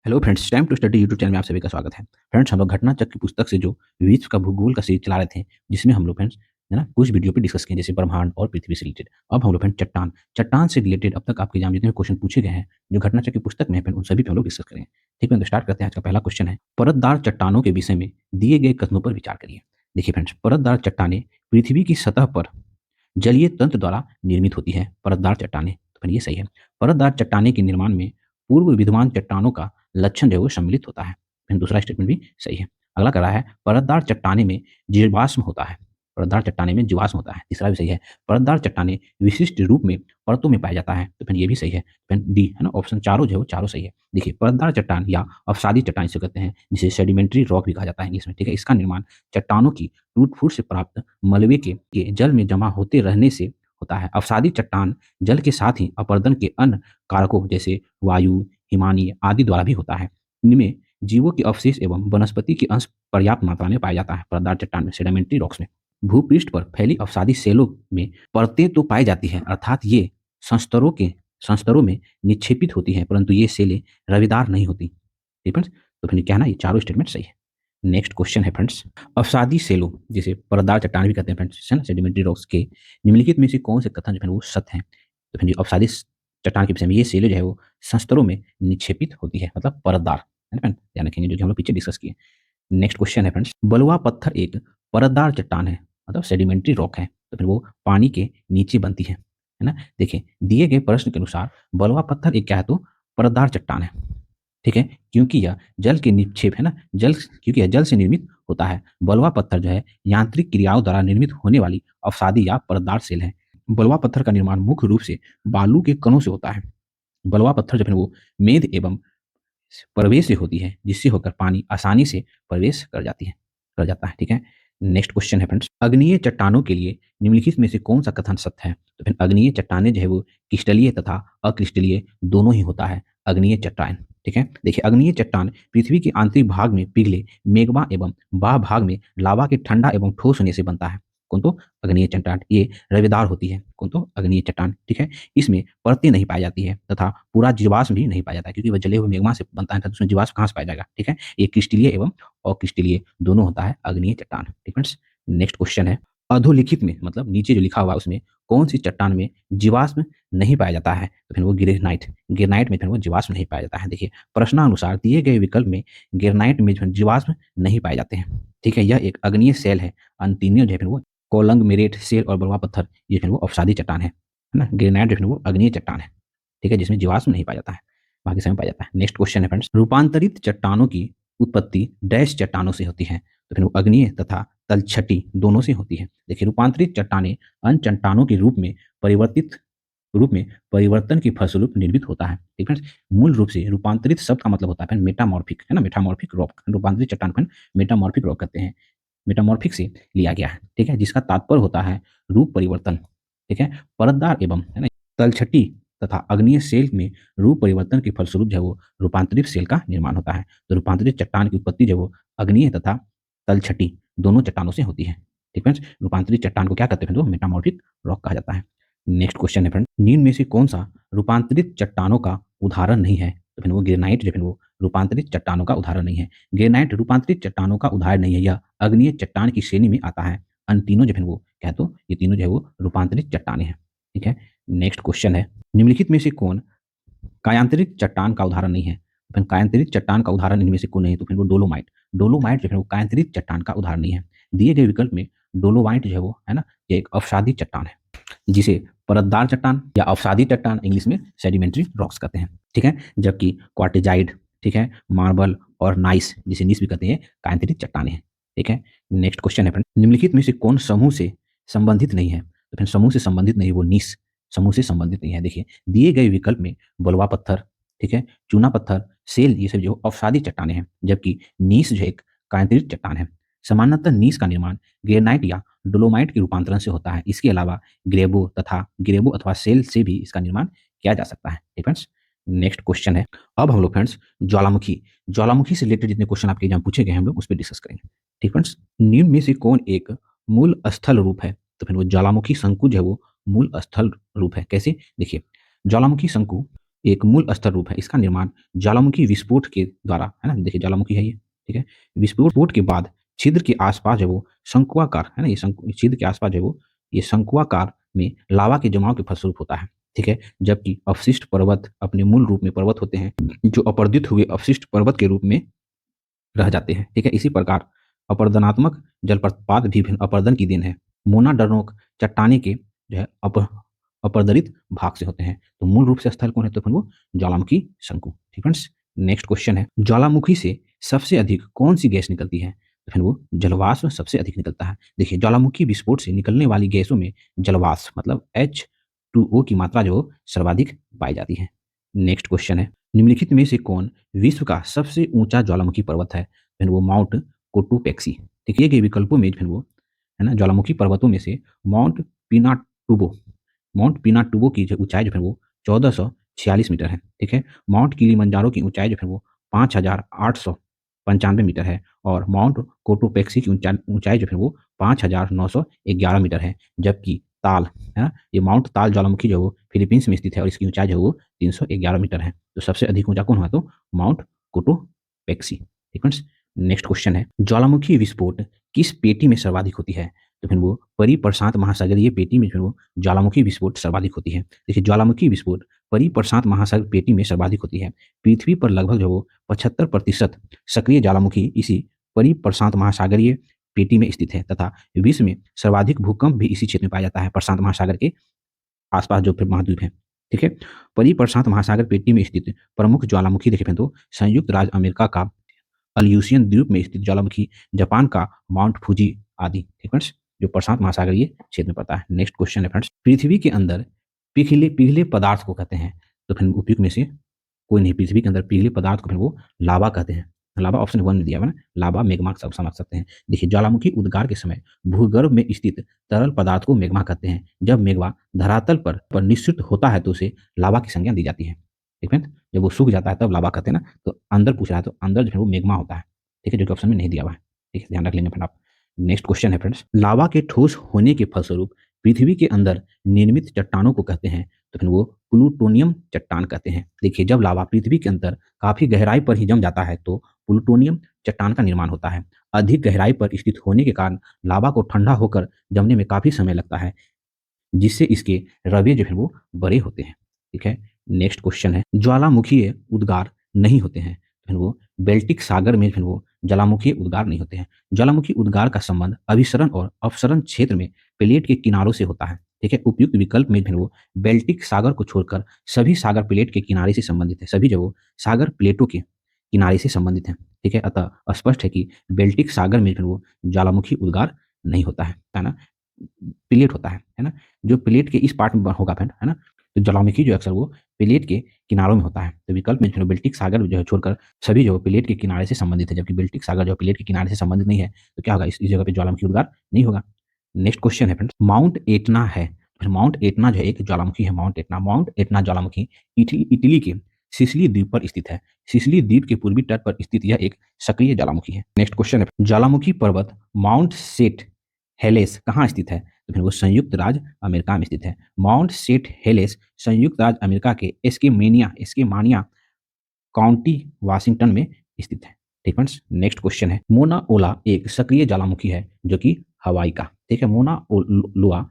Hello friends, time to study YouTube channel में आप सभी का स्वागत है। फ्रेंड्स, हम लोग घटना चक्र की पुस्तक से जो विश्व का भूगोल का सीरीज चला रहे थे, जिसमें हम लोग फ्रेंड्स है ना कुछ वीडियो पे डिस्कस किए, जैसे ब्रह्मांड और पृथ्वी से रिलेटेड। अब हम लोग फ्रेंड्स चट्टान चट्टान से रिलेटेड अब तक आपके एग्जाम जितने क्वेश्चन पूछे गए हैं, जो घटना चक्र की पुस्तक में है, उन सभी पे हम लोग डिस्कस करेंगे। ठीक है, तो स्टार्ट करते हैं। आज का पहला क्वेश्चन है, परतदार चट्टानों के विषय में दिए गए कथनों पर विचार करिए। देखिए फ्रेंड्स, परतदार चट्टानें पृथ्वी की सतह पर जलीय तंत्र द्वारा निर्मित होती है। परतदार चट्टानें, तो फिर ये सही है। परतदार चट्टानें के निर्माण में पूर्व विद्यमान चट्टानों का लक्षण जो है वो सम्मिलित होता है। फिर दूसरा स्टेटमेंट भी सही है। अगला कह रहा है, परतदार चट्टाने में जीवाश्म होता है। परतदार चट्टाने में जीवाश्म होता है, तीसरा भी सही है। परतदार चट्टाने विशिष्ट रूप में परतों में पाया जाता है, तो फिर ये भी सही है। फिर डी है ना, ऑप्शन चारों जो है वो चारों सही है। देखिए, परतदार चट्टान या अवसादी चट्टान इसे कहते हैं, जिसे सेडिमेंट्री रॉक भी कहा जाता है इंग्लिश में। ठीक है, इसका निर्माण चट्टानों की टूट फूट से प्राप्त मलबे के जल में जमा होते रहने से होता है। अवसादी चट्टान जल के साथ ही अपरदन के अन्य कारकों जैसे वायु, हिमानी आदि द्वारा भी होता है। इनमें जीवों के अवशेष एवं वनस्पति के अंश पर्याप्त मात्रा में पाया जाता है। परतदार चट्टान में, सेडिमेंट्री रॉक्स में भूपृष्ठ पर फैली अवसादी सेलों में परतें तो पाई जाती हैं, अर्थात ये संस्तरों में निक्षेपित होती हैं, परंतु ये सेलें रविदार नहीं होती। ठीक है, तो फिर क्या है ना, ये चारों स्टेटमेंट सही है। नेक्स्ट क्वेश्चन है फ्रेंड्स, अवसादी सेलों जिसे परतदार चट्टान भी कहते हैं फ्रेंड्स, है ना, सेडिमेंट्री रॉक्स के निम्नलिखित में से कौन से कथन जो है वो सत्य है। तो फिर अवसादी चट्टान के विषय में, ये सेलें जो है वो संस्तरों में निक्षेपित होती है, मतलब परतदार, है ना फ्रेंड, ध्यान रखेंगे जो हम लोग पीछे डिस्कस किए। नेक्स्ट क्वेश्चन है फ्रेंड्स, बलुआ पत्थर एक परतदार चट्टान है, मतलब सेडिमेंट्री रॉक है, तो फिर वो पानी के नीचे बनती है ना। देखिए, दिए गए प्रश्न के अनुसार बलुआ पत्थर एक क्या है, तो परतदार चट्टान है। ठीक है, क्योंकि यह जल के निक्षेप है ना, क्योंकि यह जल से निर्मित होता है। बलुआ पत्थर जो है यांत्रिक क्रियाओं द्वारा निर्मित होने वाली अवसादी या परतदार सेल है। बलुआ पत्थर का निर्माण मुख्य रूप से बालू के कणों से होता है। बलुआ पत्थर जो है वो मेद एवं प्रवेश से होती है, जिससे होकर पानी आसानी से प्रवेश कर जाता है। ठीक है, नेक्स्ट क्वेश्चन है फ्रेंड्स, अग्नीय चट्टानों के लिए निम्नलिखित में से कौन सा कथन सत्य है। तो फिर अग्नीय चट्टानें जो है वो क्रिस्टलीय तथा अक्रिस्टलीय दोनों ही होता है अग्नीय चट्टान। ठीक है, देखिए, अग्नीय चट्टान पृथ्वी के आंतरिक भाग में पिघले मेग्मा एवं बाह्य भाग में लावा के ठंडा एवं ठोस होने से बनता है। कौन, तो अग्नीय चट्टान। ये रवेदार होती है, कौन, तो अग्नीय चट्टान। ठीक है, इसमें परतें नहीं पाई जाती है तथा पूरा जीवाश्म भी नहीं पाया जाता है, क्योंकि वह जले हुए मेग्मा से बनता है, तो उसमें जीवाश्म कहाँ से पाया जाएगा। ठीक है, ये क्रिस्टलीय एवं अक्रिस्टलीय दोनों होता है अग्नीय चट्टान। ठीक है, नेक्स्ट क्वेश्चन है, अधोलिखित में, मतलब नीचे जो लिखा हुआ है उसमें कौन सी चट्टान में जीवाश्म नहीं पाया जाता है। तो फिर वो गिरनाइट में फिर वो जीवाश्म नहीं पाया जाता है। देखिए, प्रश्नानुसार दिए गए विकल्प में गिरनाइट में जो जीवाश्म नहीं पाए जाते हैं। ठीक है, यह एक अग्नीय सेल है। अंतिम जो है फिर वो कोलंगमेरेट सेल और बलुआ पत्थर, ये फिर वो अवसादी चट्टान है ना। ग्रेनाइट जो है वो अग्नीय चट्टान है। ठीक है, जिसमें जीवाश्म नहीं पाया जाता है, बाकी समय पाया जाता है। नेक्स्ट क्वेश्चन है फ्रेंड्स, रूपांतरित चट्टानों की उत्पत्ति डैश चट्टानों से होती है। तो फिर वो अग्नीय तथा तलछटी दोनों से होती है। देखिए, रूपांतरित चट्टानें अन्य चट्टानों के रूप में परिवर्तन की फलस्वरूप निर्मित होता है। ठीक है, मूल रूप से रूपांतरित शब्द का मतलब होता है मेटामॉर्फिक, है ना, मेटामॉर्फिक रॉक। रूपांतरित चट्टान को मेटामॉर्फिक रॉक कहते हैं, मेटामॉर्फिक से लिया गया है। ठीक है, जिसका तात्पर्य होता है रूप परिवर्तन। ठीक है, परतदार एवं है ना तलछटी तथा अग्नीय सेल में रूप परिवर्तन के फलस्वरूप जो है वो रूपांतरित सेल का निर्माण होता है। तो रूपांतरित चट्टान की उत्पत्ति जो है वो अग्नीय तथा तलछटी दोनों चट्टानों से होती है। ठीक है, रूपांतरित चट्टान को क्या कहते हैं, तो मेटामॉर्फिक रॉक कहा जाता है। नेक्स्ट क्वेश्चन है फ्रेंड, निम्न में से कौन सा रूपांतरित चट्टानों का उदाहरण नहीं है। तो फिर वो ग्रेनाइट जो है वो रूपांतरित चट्टानों का उदाहरण नहीं है। ग्रेनाइट रूपांतरित चट्टानों का उदाहरण नहीं है, यह अग्नीय चट्टान की श्रेणी में आता है। अन्य तीनों जो है वो क्या, तो ये तीनों जो है वो रूपांतरित चट्टानें हैं। ठीक है, नेक्स्ट क्वेश्चन है, निम्नलिखित में से कौन कायांतरित चट्टान का उदाहरण नहीं है। तो फिर कायांतरित चट्टान का उदाहरण इनमें से कौन नहीं है, तो फिर वो डोलोमाइट। डोलोमाइट जो है वो कायांतरित चट्टान का उदाहरण नहीं है। दिए गए विकल्प में डोलोमाइट जो है वो है ना, ये एक अवसादी चट्टान है, जिसे परतदार चट्टान या अवसादी चट्टान इंग्लिश में सेडिमेंट्री रॉक्स कहते हैं। ठीक है, जबकि क्वार्टेजाइड, ठीक है, मार्बल और नाइस, जिसे नीस भी कहते हैं, कायांतरित चट्टानें हैं। ठीक है, नेक्स्ट क्वेश्चन है फ्रेंड, निम्नलिखित में से कौन समूह से संबंधित नहीं है। तो फिर समूह से संबंधित नहीं, वो नीस समूह से संबंधित नहीं है। देखिए, दिए गए विकल्प में बलुआ पत्थर, ठीक है, चूना पत्थर, सेल, ये सब जो अवसादी चट्टानें हैं, जबकि नीस जो एक कायांतरित चट्टान है। सामान्यतः नीस का निर्माण ग्रेनाइट या डोलोमाइट के रूपांतरण से होता है। इसके अलावा ग्रेबो अथवा सेल से भी इसका निर्माण किया जा सकता है। ठीक फ्रेंड्स, नेक्स्ट क्वेश्चन है, अब हम लोग फ्रेंड्स ज्वालामुखी से रिलेटेड जितने क्वेश्चन आपके एग्जाम पूछे गए हैं हम लोग उस पर डिस्कस करेंगे। ठीक फ्रेंड्स, निम्न में से कौन एक मूल स्थल रूप है। तो फिर वो ज्वालामुखी शंकु जो है वो मूल स्थल रूप है। कैसे, देखिए, ज्वालामुखी शंकु एक मूल स्तर रूप है। इसका निर्माण ज्वालामुखी विस्फोट के द्वारा, है ना, देखिए ज्वालामुखी है ये, ठीक है। विस्फोट के बाद छिद्र के आसपास जो वो शंक्वाकार, है ना, ये छिद्र के आसपास जो वो ये शंक्वाकार में लावा के जमाव के फलस्वरूप होता है, ठीक है। जबकि अवशिष्ट पर्वत अपने मूल रूप में पर्वत होते हैं जो अपर्दित हुए अवशिष्ट पर्वत के रूप में रह जाते हैं, ठीक है। इसी प्रकार अपरदनात्मक जलप्रपात भी भिन्न अपर्दन की देन है। मोनाडर्नोक चट्टाने के जो है अपरदरित भाग से होते हैं। तो मूल रूप से स्थल कौन है, तो फिर वो ज्वालामुखी शंकु, ठीक फ्रेंड्स। नेक्स्ट क्वेश्चन है, ज्वालामुखी से सबसे अधिक कौन सी गैस निकलती है, तो फिर वो जलवाष्प सबसे अधिक निकलता है। देखिए ज्वालामुखी विस्फोट से निकलने वाली गैसों में जलवाष्प मतलब H2O की मात्रा जो सर्वाधिक पाई जाती है। नेक्स्ट क्वेश्चन है, निम्नलिखित में से कौन विश्व का सबसे ऊंचा ज्वालामुखी पर्वत है, फिर वो माउंट कोटोपेक्सी। देखिए कि विकल्पों में फिर वो, है ना, ज्वालामुखी पर्वतों में से माउंट पिनाटुबो, माउंट पिनाटुबो की जो ऊंचाई जो है वो 1446 मीटर है, ठीक है। माउंट किलिमंजारो की ऊंचाई जो है वो 5895 मीटर है और माउंट कोटोपेक्सी की ऊंचाई जो है वो 5911 मीटर है। जबकि ताल, है ना, ये माउंट ताल ज्वालामुखी जो है वो फिलीपींस में स्थित है और इसकी ऊंचाई जो है वो 311 मीटर है। तो सबसे अधिक ऊंचा कौन हुआ, तो माउंट कोटोपेक्सी, ठीक है। नेक्स्ट क्वेश्चन है, ज्वालामुखी विस्फोट किस पेटी में सर्वाधिक होती है, तो फिर वो परिप्रशांत महासागरीय पेटी में फिर वो ज्वालामुखी विस्फोट सर्वाधिक होती है। देखिए ज्वालामुखी विस्फोट परिप्रशांत महासागर पेटी में सर्वाधिक होती है। पृथ्वी पर लगभग जो 75% सक्रिय ज्वालामुखी इसी परिप्रशांत महासागरीय पेटी में स्थित है तथा विश्व में सर्वाधिक भूकंप भी इसी क्षेत्र में पाया जाता है, प्रशांत महासागर के आसपास जो फिर महाद्वीप है, ठीक है। परिप्रशांत महासागर पेटी में स्थित प्रमुख ज्वालामुखी देखें तो संयुक्त राज्य अमेरिका का अल्यूशियन द्वीप में स्थित ज्वालामुखी, जापान का माउंट फूजी आदि, ठीक फ्रेंड्स, जो प्रशांत महासागरीय क्षेत्र में पड़ता है। नेक्स्ट क्वेश्चन है फ्रेंड्स, पृथ्वी के अंदर पिघले पिघले पदार्थ को कहते हैं, तो फिर उपयुक्त में से कोई नहीं। पृथ्वी के अंदर पिघले पदार्थ को फिर वो लावा कहते हैं। लावा ऑप्शन 1 में दिया हुआ ना, लावा मेग्मा सब समझ सकते हैं। देखिए ज्वालामुखी उद्गार के समय भूगर्भ में स्थित तरल पदार्थ को मेग्मा कहते हैं। जब मेग्मा धरातल पर निश्चित होता है तो उसे लावा की संज्ञा दी जाती है, ठीक है। जब वो सूख जाता है तब लावा कहते हैं ना। तो अंदर पूछ रहा है तो अंदर जो है वो मेग्मा होता है, ठीक है, जो कि ऑप्शन में नहीं दिया हुआ है, ठीक है, ध्यान रख लेंगे फ्रेंड आप। नेक्स्ट क्वेश्चन है फ्रेंड्स, लावा के ठोस होने के फलस्वरूप पृथ्वी के अंदर निर्मित चट्टानों को कहते हैं, तो फिर वो प्लूटोनियम चट्टान कहते हैं। देखिए जब लावा पृथ्वी के अंदर काफी गहराई पर ही जम जाता है तो प्लूटोनियम चट्टान का निर्माण होता है। अधिक गहराई पर स्थित होने के कारण लावा को ठंडा होकर जमने में काफी समय लगता है, जिससे इसके रवे जो है वो बड़े होते हैं, ठीक है। नेक्स्ट क्वेश्चन है, ज्वालामुखीय उद्गार नहीं होते हैं, फिर वो बेल्टिक सागर में फिर वो ज्वालामुखी उद्गार नहीं होते हैं। ज्वालामुखी उद्गार का संबंध अभिसरण और अपसरण क्षेत्र में प्लेट के किनारों से होता है, ठीक है। उपयुक्त विकल्प में फिर वो बेल्टिक सागर को छोड़कर सभी सागर प्लेट के किनारे से संबंधित है, सभी जो वो सागर प्लेटों के किनारे से संबंधित हैं, ठीक है। अतः स्पष्ट है कि बेल्टिक सागर में फिर वो ज्वालामुखी उद्गार नहीं होता है ना, प्लेट होता है ना। जो प्लेट के इस पार्ट में होगा फ्रेंड, है ना, तो ज्वालामुखी जो अक्सर वो प्लेट के किनारों में होता है। तो विकल्प में जो बेल्टिक सागर जो है छोड़कर सभी जो प्लेट के किनारे से संबंधित है, जबकि बेल्टिक सागर जो प्लेट के किनारे से संबंधित नहीं है, तो क्या होगा, इस जगह पे ज्वालामुखी उद्गार नहीं होगा। नेक्स्ट क्वेश्चन है फ्रेंड्स, माउंट एटना है, फिर माउंट एटना जो है एक ज्वालामुखी है। माउंट एटना ज्वालामुखी इटली के सिसिली द्वीप पर स्थित है। सिसिली द्वीप के पूर्वी तट पर स्थित यह एक सक्रिय ज्वालामुखी है। नेक्स्ट क्वेश्चन है, ज्वालामुखी पर्वत माउंट सेट हेलेस कहाँ स्थित है, तो फिर वो संयुक्त राज्य अमेरिका में स्थित है। माउंट सेट हेलेस संयुक्त राज्य अमेरिका के एस्केमानिया काउंटी वाशिंगटन में स्थित है, ठीक है। नेक्स्ट क्वेश्चन है, मोना ओला एक सक्रिय ज्वालामुखी है जो कि हवाई का, ठीक है। मोना लोआ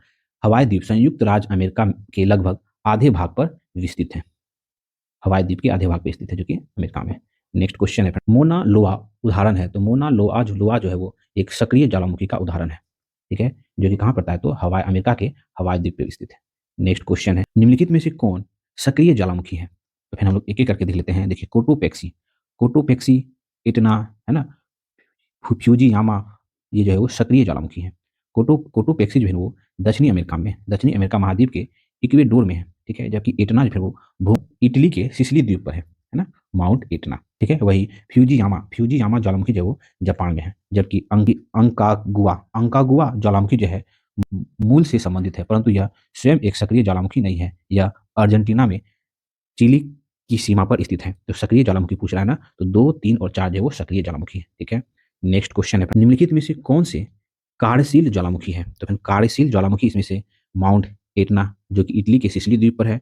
हवाई द्वीप संयुक्त राज्य अमेरिका के लगभग आधे भाग पर विस्तृत है, हवाई द्वीप के आधे भाग पर स्थित है जो कि अमेरिका में। नेक्स्ट क्वेश्चन है, मोना लोआ उदाहरण है, तो मोना लोआ जो है वो एक सक्रिय ज्वालामुखी का उदाहरण है, ठीक है, जो कि कहाँ पड़ता है, तो हवाई अमेरिका के हवाई द्वीप पर स्थित है। नेक्स्ट क्वेश्चन है, निम्नलिखित में से कौन सक्रिय ज्वालामुखी है, तो फिर हम लोग एक एक करके देख लेते हैं। देखिए कोटोपेक्सी, कोटोपेक्सी इटना, है ना, फ्यूजीयामा, ये जो है वो सक्रिय ज्वालामुखी है। कोटोपेक्सी जो है वो दक्षिणी अमेरिका महाद्वीप के इक्वेडोर में है, ठीक है। जबकि इटना जो है वो इटली के सिसिली द्वीप पर है ना, माउंट इटना, ठीक है। वही फ्यूजीयामा ज्वालामुखी जो है वो जापान में है। जबकि अंकागुआ ज्वालामुखी जो है मूल से संबंधित है, परंतु यह स्वयं एक सक्रिय ज्वालामुखी नहीं है। यह अर्जेंटीना में चिली की सीमा पर स्थित है। तो सक्रिय ज्वालामुखी पूछ रहा है ना, तो 2, 3 और 4 जो है वो सक्रिय ज्वालामुखी है, ठीक है। नेक्स्ट क्वेश्चन है, निम्नलिखित में से कौन से कार्यशील ज्वालामुखी है, तो फिर कार्यशील ज्वालामुखी इसमें से माउंट एटना जो कि इटली के सिसिली द्वीप पर है,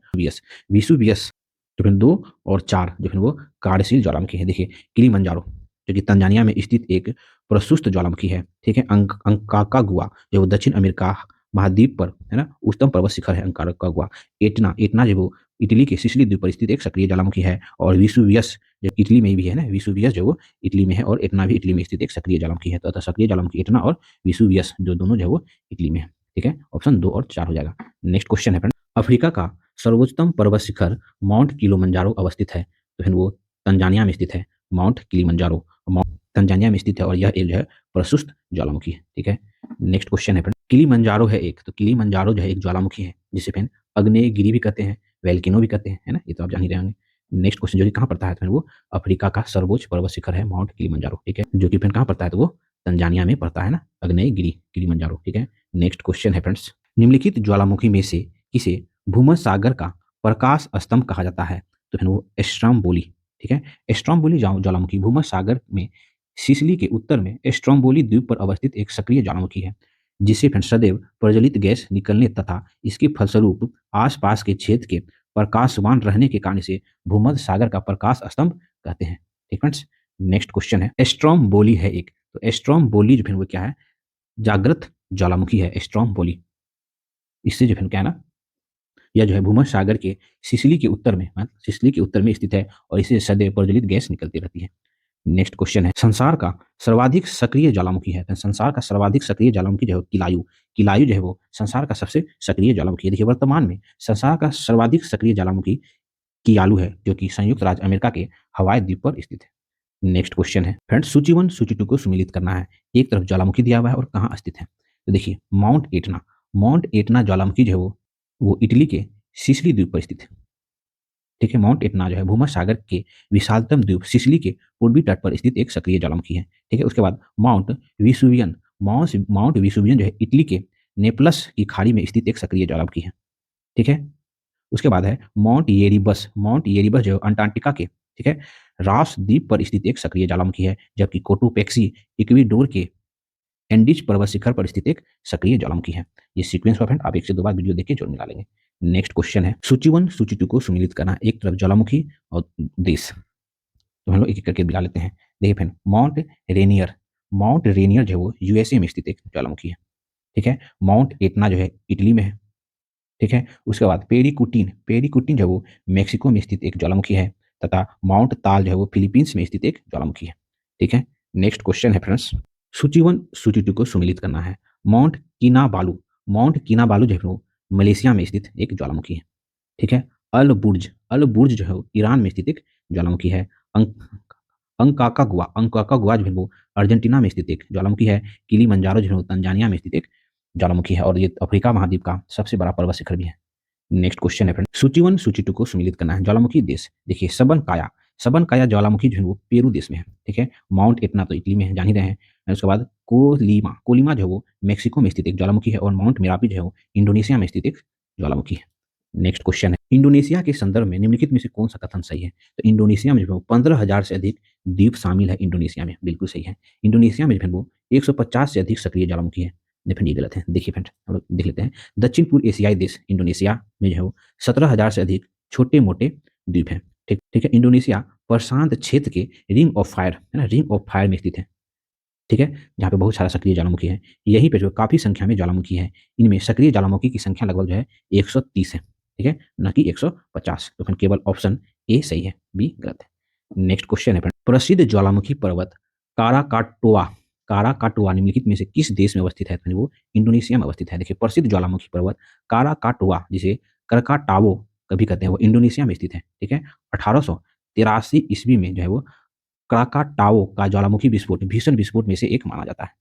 विसुवियस तो फिर 2 और 4 जो है वो कार्यशील ज्वालामुखी है। देखिए किलिमंजारो जो कि तंजानिया में स्थित एक प्रशुष्क ज्वालामुखी है, ठीक है। अंकाकागुआ जो वो दक्षिण अमेरिका महाद्वीप पर है ना उच्चतम पर्वत शिखर है अंकाकागुआ। एटना एटना जो वो इटली के सिसिली द्वीप पर स्थित एक सक्रिय ज्वालामुखी है। और विसुवियस जो इटली में भी है ना, विसुवियस जो वो इटली में है और एटना भी इटली में स्थित एक सक्रिय ज्वालामुखी है। तो अतः सक्रिय ज्वालामुखी एटना और विसुवियस जो दोनों जो है वो इटली में है, ठीक है। ऑप्शन 2 और 4 हो जाएगा। नेक्स्ट क्वेश्चन है फ्रेंड, अफ्रीका का सर्वोच्चतम पर्वत शिखर माउंट किलिमंजारो अवस्थित है। तो फिर वो तंजानिया में स्थित है। माउंट किलिमंजारो माउंट तंजानिया में स्थित है और यह एक जो है प्रशुष्क ज्वालामुखी है, ठीक है। नेक्स्ट क्वेश्चन है फ्रेंड, किलिमंजारो है एक, तो किलिमंजारो जो है एक ज्वालामुखी है जिसे फ्रेंड अग्नेयगिरी भी कहते हैं, वैल्केनो भी कहते हैं, है ना, ये तो आप जान ही रहे होंगे। नेक्स्ट क्वेश्चन जो कि कहाँ पड़ता है, तो वो अफ्रीका का सर्वोच्च पर्वत शिखर है माउंट किलिमंजारो, ठीक है, जो कि फ्रेंड कहाँ पड़ता है, तो वो तंजानिया में पड़ता है ना, अग्नेयगिरी किलिमंजारो, ठीक है। नेक्स्ट क्वेश्चन है फ्रेंड्स, निम्नलिखित ज्वालामुखी में से किसे भूमध्यसागर का प्रकाश स्तंभ कहा जाता है। तो फिर वो स्ट्रोम्बोली, ठीक है। स्ट्रोम्बोली ज्वालामुखी भूमध्यसागर में सिसिली के उत्तर में स्ट्रोम्बोली द्वीप पर अवस्थित एक सक्रिय ज्वालामुखी है जिससे फिर सदैव प्रज्वलित गैस निकलने तथा इसके फलस्वरूप आसपास के क्षेत्र के प्रकाशवान रहने के कारण से भूमध्य सागर का प्रकाश स्तंभ कहते हैं, ठीक फ्रेंड्स। नेक्स्ट क्वेश्चन है, स्ट्रोम्बोली है एक, तो स्ट्रोम्बोली जो फिर वो क्या है, जागृत ज्वालामुखी है स्ट्रोम्बोली। इससे जो फिर क्या है ना, यह जो है भूमध्य सागर के सिसिली के उत्तर में सिसिली के उत्तर में स्थित है और इसे सदैव प्रज्वलित गैस निकलती रहती है। नेक्स्ट क्वेश्चन है, संसार का सर्वाधिक सक्रिय ज्वालामुखी है, तो संसार का सर्वाधिक सक्रिय ज्वालामुखी जो है किलायु, किलायु जो है वो संसार का सबसे सक्रिय ज्वालामुखी है। देखिए वर्तमान में संसार का सर्वाधिक सक्रिय ज्वालामुखी कियालू है जो कि संयुक्त राज्य अमेरिका के हवाई द्वीप पर स्थित है। नेक्स्ट क्वेश्चन है फ्रेंड्स, सूची 1 सूची 2 को सम्मिलित करना है। एक तरफ ज्वालामुखी दिया हुआ है और कहाँ स्थित है, तो देखिए माउंट एटना ज्वालामुखी जो है वो इटली के सिसिली द्वीप पर स्थित है, ठीक है। माउंट एटना जो है भूमध्य सागर के विशालतम द्वीप सिसिली के पूर्वी तट पर स्थित एक सक्रिय ज्वालामुखी है, ठीक है। उसके बाद माउंट विसुवियन जो है इटली के नेपलस की खाड़ी में स्थित एक सक्रिय ज्वालामुखी है, ठीक है। उसके बाद है माउंट येरिबस जो अंटार्कटिका के, ठीक है, रास द्वीप पर स्थित एक सक्रिय ज्वालामुखी है। जबकि कोटोपेक्सी इक्वेडोर के एंडीज पर्वत शिखर पर स्थित एक सक्रिय ज्वालामुखी है। ये सीक्वेंस पर फ्रेंड आप एक से दो बार वीडियो देख के जोड़ मिला लेंगे। नेक्स्ट क्वेश्चन है, सूची 1 सूची 2 को सम्मिलित करना, एक तरफ ज्वालामुखी और देश, तो हम लोग एक एक करके मिला लेते हैं। देखिए फ्रेंड, माउंट रेनियर जो है वो यूएसए में स्थित एक ज्वालामुखी है, ठीक है। माउंट एटना जो है इटली में है, ठीक है। उसके बाद पेरिकुटिन जो है वो मेक्सिको में स्थित एक ज्वालामुखी है तथा माउंट ताल जो है वो फिलीपींस में स्थित एक ज्वालामुखी है, ठीक है। नेक्स्ट क्वेश्चन है फ्रेंड्स, सूची 1 सूची 2 को सम्मिलित करना है। माउंट किनाबालू जो है वो मलेशिया में स्थित एक ज्वालामुखी है, ठीक है। अल बुर्ज जो है वो ईरान में स्थित एक ज्वालामुखी है। अंकाकागुआ जो है वो अर्जेंटीना में स्थित एक ज्वालामुखी है। किलिमंजारो जो है वो तंजानिया में स्थित एक ज्वालामुखी है और ये अफ्रीका महाद्वीप का सबसे बड़ा पर्वत शिखर भी है। नेक्स्ट क्वेश्चन है फ्रेंड, सूची 1 सूची 2 को सम्मिलित करना है। ज्वालामुखी देश, देखिए सबन काया ज्वालामुखी जो है वो पेरू देश में है, ठीक है। माउंट एटना तो इटली में है, जान ही रहे हैं। उसके बाद कोलिमा जो है वो मेक्सिको में स्थित एक ज्वालामुखी है और माउंट मेरापी जो है वो इंडोनेशिया में स्थित एक ज्वालामुखी है। नेक्स्ट क्वेश्चन है, इंडोनेशिया के संदर्भ में निम्नलिखित में से कौन सा कथन सही है। तो इंडोनेशिया में जो है 15,000 से अधिक द्वीप शामिल है इंडोनेशिया में, बिल्कुल सही है। इंडोनेशिया में जो है वो 150 से अधिक सक्रिय ज्वालामुखी है। फ्रेंड ये गलत है, देखिए फ्रेंड हम लोग देख लेते हैं। दक्षिण पूर्व एशियाई देश इंडोनेशिया में जो है वो 17,000 से अधिक छोटे मोटे द्वीप हैं, ठीक ठीक है। इंडोनेशिया प्रशांत क्षेत्र के रिंग ऑफ फायर है ना, रिंग ऑफ फायर में स्थित है, ठीक है, जहाँ पे बहुत सारा सक्रिय ज्वालामुखी है। यहीं पे जो काफ़ी संख्या में ज्वालामुखी है, इनमें सक्रिय ज्वालामुखी की संख्या लगभग जो है 130 है, ठीक है, न कि 150। तो फिर केवल ऑप्शन ए सही है, बी गलत है। नेक्स्ट क्वेश्चन है, प्रसिद्ध ज्वालामुखी पर्वत काराकाटोआ काराकाटोआ निम्नलिखित में से किस देश में अवस्थित है, तो वो इंडोनेशिया में अवस्थित है। देखिए प्रसिद्ध ज्वालामुखी पर्वत काराकाटोआ जिसे करकाटावो कभी कहते हैं वो इंडोनेशिया में स्थित है, ठीक है। 1883 ईस्वी में जो है वो क्राकाटाओ का ज्वालामुखी विस्फोट भीषण विस्फोट में से एक माना जाता है,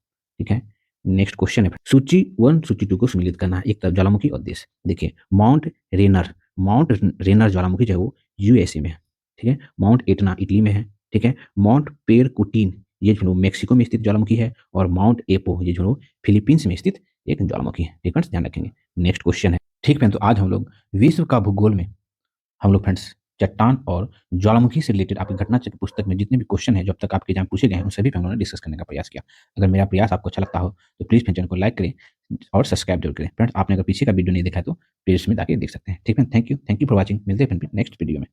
ठीक है। नेक्स्ट क्वेश्चन है, सूची 1 सूची 2 को सम्मिलित करना है, एक तरफ ज्वालामुखी और देश। देखिए माउंट रेनर ज्वालामुखी जो है वो यूएसए में है, ठीक है। माउंट एटना इटली में है, ठीक है। माउंट पेरकुटिन ये जो मेक्सिको में स्थित ज्वालामुखी है और माउंट एपो ये जो फिलीपींस में स्थित एक ज्वालामुखी है, ठीक है, ध्यान रखेंगे। नेक्स्ट क्वेश्चन है, ठीक है, तो आज हम लोग विश्व का भूगोल में हम लोग फ्रेंड्स चट्टान और ज्वालामुखी से रिलेटेड आपकी घटना चक्र पुस्तक में जितने भी क्वेश्चन है जब तक आपके एग्जाम पूछे गए हैं उन सभी पे हम लोगों ने डिस्कस करने का प्रयास किया। अगर मेरा प्रयास आपको अच्छा लगता हो तो प्लीज़ मेरे चैनल को लाइक करें और सब्सक्राइब जरूर करें। फ्रेंड्स आपने अगर पीछे का वीडियो नहीं देखा है तो प्लेलिस्ट में जाके देख सकते हैं, ठीक है। थैंक यू फॉर वॉचिंग, मिलते हैं फिर नेक्स्ट वीडियो में।